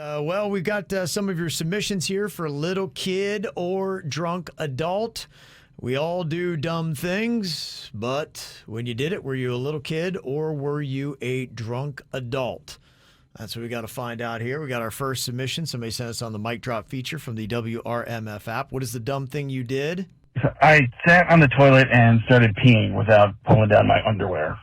Well, we've got some of your submissions here for little kid or drunk adult. We all do dumb things, but when you did it, were you a little kid or were you a drunk adult? That's what we got to find out here. We got our first submission. Somebody sent us on the Mic Drop feature from the WRMF app. What is the dumb thing you did? I sat on the toilet and started peeing without pulling down my underwear.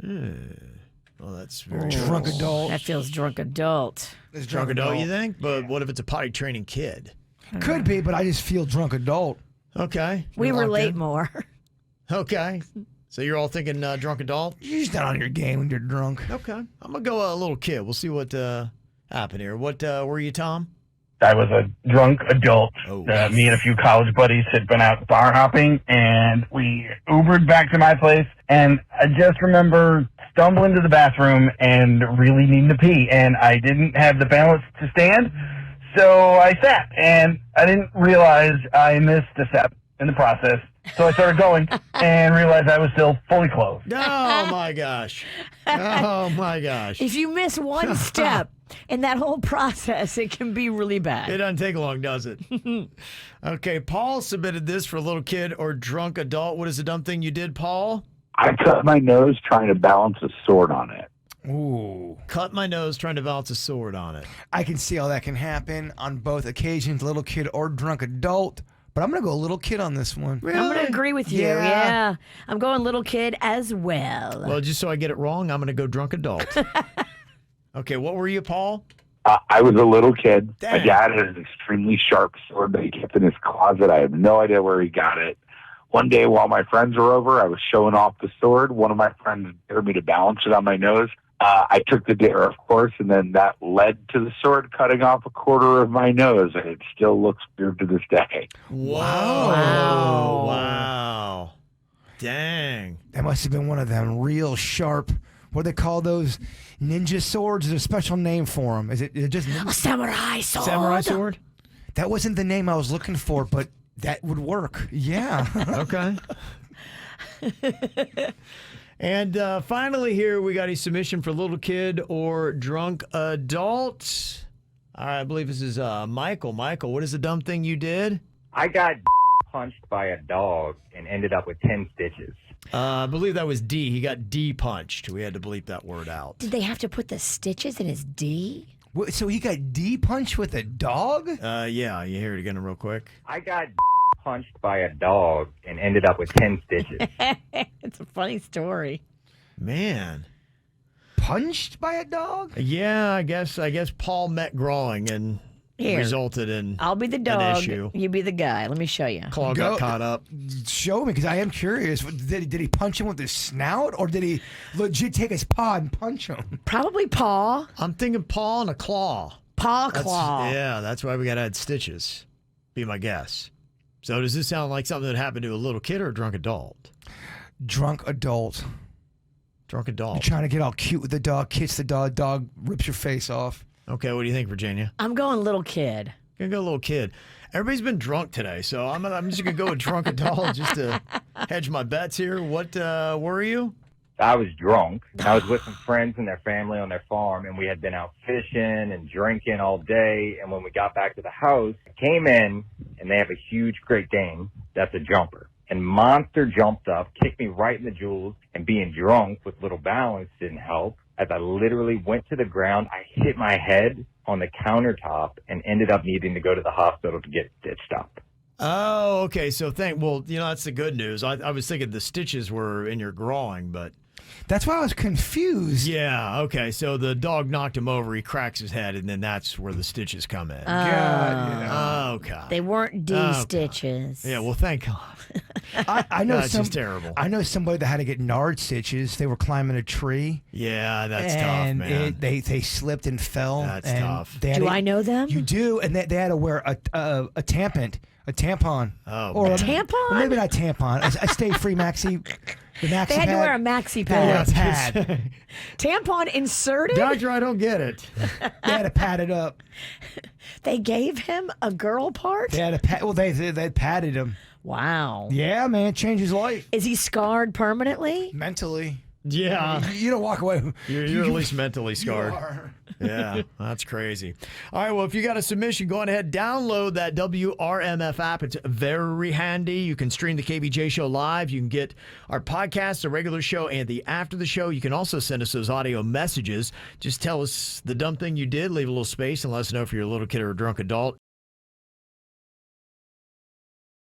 Well, that's very Drunk adult. That feels drunk adult. It's drunk adult, you think? But what if it's a potty training kid? Could be, but I just feel drunk adult. Okay. We locked relate in? more. Okay. So you're all thinking drunk adult? You're just not on your game when you're drunk. Okay. I'm going to go a little kid. We'll see what happened here. What were you, Tom? I was a drunk adult. Oh. Me and a few college buddies had been out bar hopping, and we Ubered back to my place, and I just remember stumbling to the bathroom and really needing to pee, and I didn't have the balance to stand, so I sat, and I didn't realize I missed a step in the process, so I started going and realized I was still fully clothed. Oh, my gosh. Oh, my gosh. If you miss one step in that whole process, it can be really It bad. doesn't take long, does it? Okay, Paul submitted this for little kid or drunk adult. What is the dumb thing you did, Paul? I cut my nose trying to balance a sword on it. Ooh. Cut my nose trying to balance a sword on it. I can see how that can happen on both occasions, little kid or drunk adult. But I'm going to go little kid on this one. I'm going to agree with you. Yeah. Yeah. I'm going little kid as well. Well, just so I get it wrong, I'm going to go drunk adult. Okay, what were you, Paul? I was a little kid. My Dang. dad had an extremely sharp sword that he kept in his closet. I have no idea where he got it. One day while my friends were over, I was showing off the sword. One of my friends dared me to balance it on my nose. I took the dare, of course, and then that led to the sword cutting off a quarter of my nose, and it still looks weird to this day. Wow. Wow. Dang. That must have been one of them real sharp, what do they call those ninja swords? There's a special name for them. Is it just A samurai sword. Samurai sword? That wasn't the name I was looking for, but that would work. Yeah. Okay. And finally here, we got a submission for little kid or drunk adult. All right, I believe this is Michael. Michael, what is the dumb thing you did? I got punched by a dog and ended up with 10 stitches. I believe that was D. He got D punched. We had to bleep that word out. Did they have to put the stitches in his D? So he got D-punched with a dog? Yeah, you hear it again real quick. I got punched by a dog and ended up with 10 stitches. It's a funny story. Man. Punched by a dog? Yeah, I guess Paul met growing and Here. resulted in I'll be the dog. issue. You be the guy. Let me show you. Claw Go. got caught up. Show me, because I am curious. Did he punch him with his snout, or did he legit take his paw and punch him? Probably paw. I'm thinking paw and a claw. Paw That's- claw. Yeah, that's why we got to add stitches. Be my guess. So does this sound like something that happened to a little kid or a drunk adult? Drunk adult. Drunk You're adult. trying to get all cute with the dog, kiss the dog rips your face off. Okay, what do you think, Virginia? I'm going little kid. Gonna go little kid. Everybody's been drunk today, so I'm just gonna go with drunk adult just to hedge my bets here. What were you? I was drunk. I was with some friends and their family on their farm, and we had been out fishing and drinking all day. And when we got back to the house, I came in, and they have a huge Great Dane that's a jumper. And Monster jumped up, kicked me right in the jewels, and being drunk with little balance didn't help. As I literally went to the ground, I hit my head on the countertop and ended up needing to go to the hospital to get stitched up. Oh, okay. So well, that's the good news. I was thinking the stitches were in your groin, but That's why I was confused. yeah, okay. So the dog knocked him over. He cracks his head, and then that's where the stitches come in. God, yeah. Okay. They weren't D Okay. stitches. Yeah. Well, thank God. I know That's just terrible. I know somebody that had to get nard stitches. They were climbing a tree. Yeah, that's tough, and man. they slipped and fell. That's and tough. they had Do to- I know them? You do, and they had to wear a tampon. Oh, or man. a Tampon? Or maybe not tampon. A Stay Free maxi. The maxi They had to pad. wear a maxi They had a pad. pad. Tampon inserted? Doctor, I don't get it. They had to pad it up. They gave him a girl part? They had to pad. Well, they padded him. Wow. Yeah, man, changed his life Is he scarred permanently? mentally. Yeah. You don't walk away. You're at least mentally scarred. You are. Yeah, that's crazy. All right, well, if you got a submission, go on ahead, download that WRMF app. It's very handy. You can stream the KBJ show live. You can get our podcast, the regular show, and the after the show. You can also send us those audio messages. Just tell us the dumb thing you did, leave a little space, and let us know if you're a little kid or a drunk adult.